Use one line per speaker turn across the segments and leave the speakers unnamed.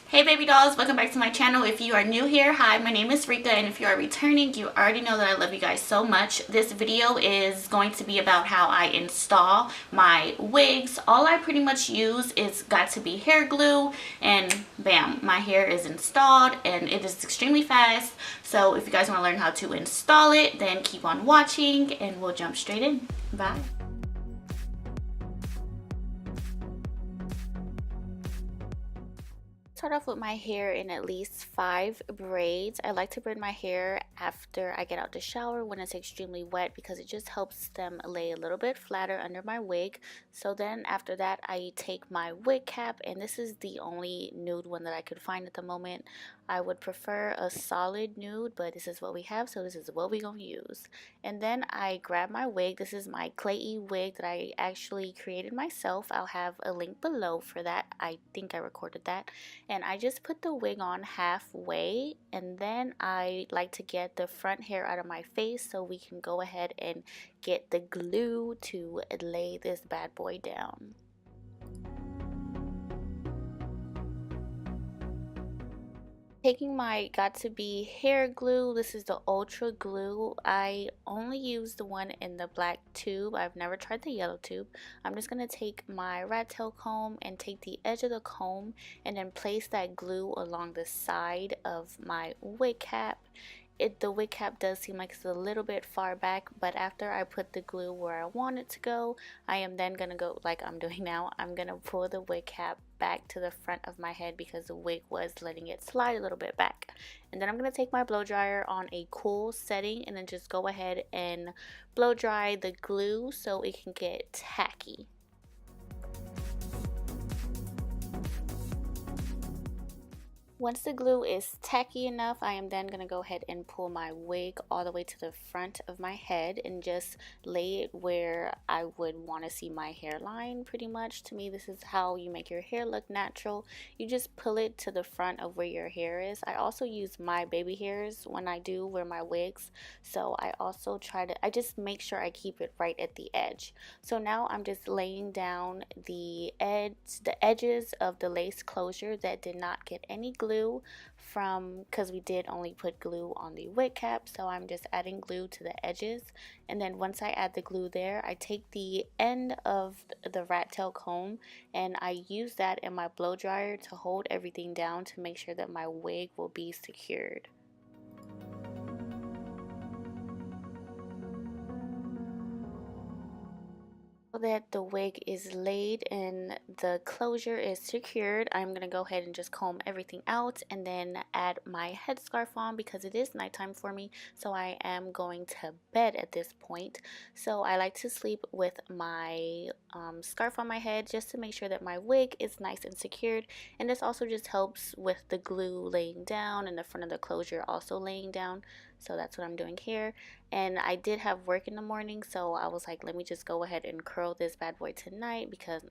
Hey baby dolls, welcome back to my channel. If you are new here, hi, my name is Reika, and if you are returning, you already know that I love you guys so much. This video is going to be about how I install my wigs. All I pretty much use is got to be hair glue, and bam, my hair is installed, and it is extremely fast. So if you guys want to learn how to install it, then keep on watching and we'll jump straight in. Bye. Start off with my hair in at least 5 braids. I like to braid my hair after I get out the shower when it's extremely wet because it just helps them lay a little bit flatter under my wig. So then after that, I take my wig cap, and this is the only nude one that I could find at the moment. I would prefer a solid nude, but this is what we have, so this is what we're gonna use. And then I grab my wig. This is my Klaiyi wig that I actually created myself. I'll have a link below for that. I think I recorded that. And I just put the wig on halfway, and then I like to get the front hair out of my face so we can go ahead and get the glue to lay this bad boy down. Taking my got to be hair glue. This is the ultra glue. I only use the one in the black tube. I've never tried the yellow tube. I'm just going to take my rat tail comb and take the edge of the comb and then place that glue along the side of my wig cap. The wig cap does seem like it's a little bit far back, but after I put the glue where I want it to go, I am then going to go, like I'm doing now, I'm going to pull the wig cap back to the front of my head because the wig was letting it slide a little bit back. And then I'm going to take my blow dryer on a cool setting and then just go ahead and blow dry the glue so it can get tacky. Once the glue is tacky enough, I am then going to go ahead and pull my wig all the way to the front of my head and just lay it where I would want to see my hairline pretty much. To me, this is how you make your hair look natural. You just pull it to the front of where your hair is. I also use my baby hairs when I do wear my wigs. So I also I just make sure I keep it right at the edge. So now I'm just laying down the edges of the lace closure that did not get any glue from, because we did only put glue on the wig cap, so I'm just adding glue to the edges. And then once I add the glue there, I take the end of the rat tail comb and I use that in my blow dryer to hold everything down to make sure that my wig will be secured. That the wig is laid and the closure is secured, I'm going to go ahead and just comb everything out and then add my headscarf on because it is nighttime for me, so I am going to bed at this point. So I like to sleep with my scarf on my head just to make sure that my wig is nice and secured, and this also just helps with the glue laying down and the front of the closure also laying down. So that's what I'm doing here. And I did have work in the morning, so I was like, let me just go ahead and curl this bad boy tonight because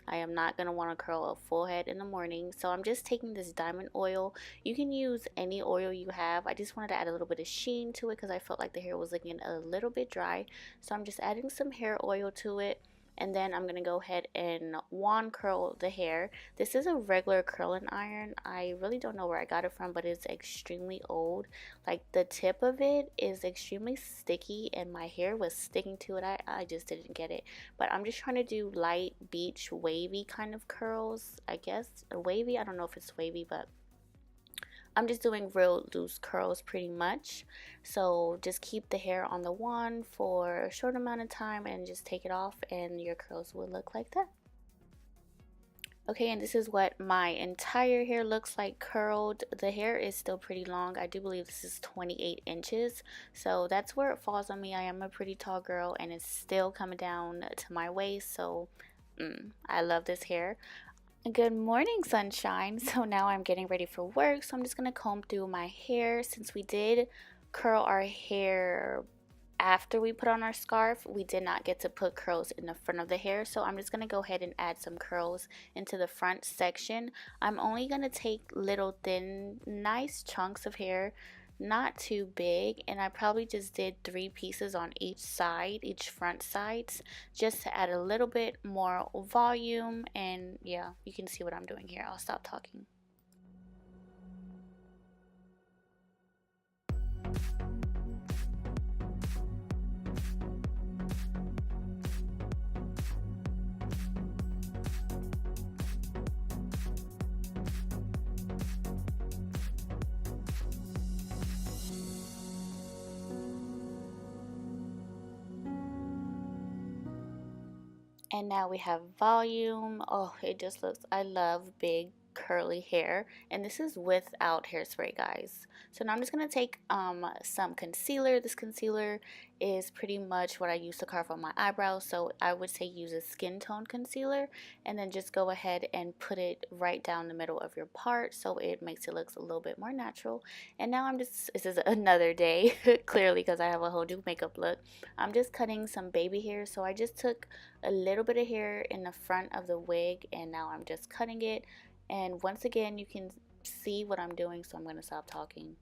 I am not going to want to curl a full head in the morning. So I'm just taking this diamond oil. You can use any oil you have. I just wanted to add a little bit of sheen to it because I felt like the hair was looking a little bit dry. So I'm just adding some hair oil to it. And then I'm going to go ahead and wand curl the hair. This is a regular curling iron. I really don't know where I got it from, but it's extremely old. Like the tip of it is extremely sticky and my hair was sticking to it. I just didn't get it. But I'm just trying to do light beach wavy kind of curls. I guess wavy. I don't know if it's wavy, but I'm just doing real loose curls pretty much. So just keep the hair on the wand for a short amount of time and just take it off and your curls will look like that. Okay, and this is what my entire hair looks like curled. The hair is still pretty long. I do believe this is 28 inches. So that's where it falls on me. I am a pretty tall girl and it's still coming down to my waist. So I love this hair. Good morning, sunshine. So now I'm getting ready for work, so I'm just gonna comb through my hair. Since we did curl our hair after we put on our scarf, we did not get to put curls in the front of the hair, so I'm just gonna go ahead and add some curls into the front section. I'm only gonna take little thin nice chunks of hair, not too big, and I probably just did 3 pieces on each side, each front sides, just to add a little bit more volume. And yeah, you can see what I'm doing here. I'll stop talking. And now we have volume. Oh, it just looks, I love big curly hair. And this is without hairspray, guys. So now I'm just going to take some concealer. This concealer is pretty much what I use to carve on my eyebrows. So I would say use a skin tone concealer. And then just go ahead and put it right down the middle of your part. So it makes it look a little bit more natural. And now I'm just, this is another day, clearly because I have a whole new makeup look. I'm just cutting some baby hair. So I just took a little bit of hair in the front of the wig and now I'm just cutting it. And once again, you can see what I'm doing, so I'm going to stop talking.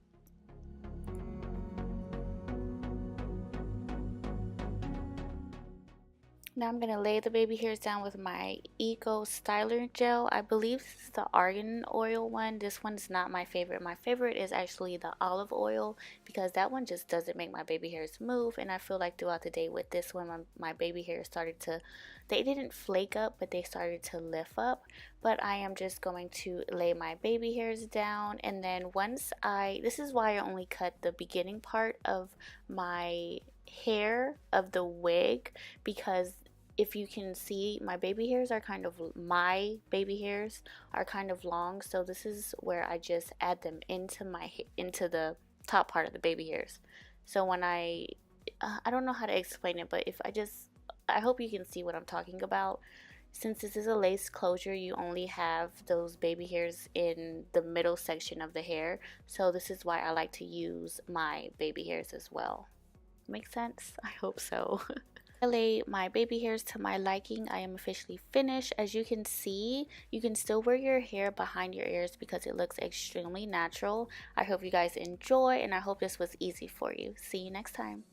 Now I'm going to lay the baby hairs down with my Eco Styler Gel. I believe this is the argan oil one. This one's not my favorite. My favorite is actually the olive oil because that one just doesn't make my baby hairs move. And I feel like throughout the day with this one, my baby hairs started to, they didn't flake up, but they started to lift up. But I am just going to lay my baby hairs down. And then this is why I only cut the beginning part of my hair of the wig, because if you can see, my baby hairs are kind of long, so this is where I just add them into the top part of the baby hairs. So when I don't know how to explain it, but I hope you can see what I'm talking about. Since this is a lace closure, you only have those baby hairs in the middle section of the hair, so this is why I like to use my baby hairs as well. Make sense? I hope so. I lay my baby hairs to my liking. I am officially finished. As you can see, you can still wear your hair behind your ears because it looks extremely natural. I hope you guys enjoy and I hope this was easy for you. See you next time.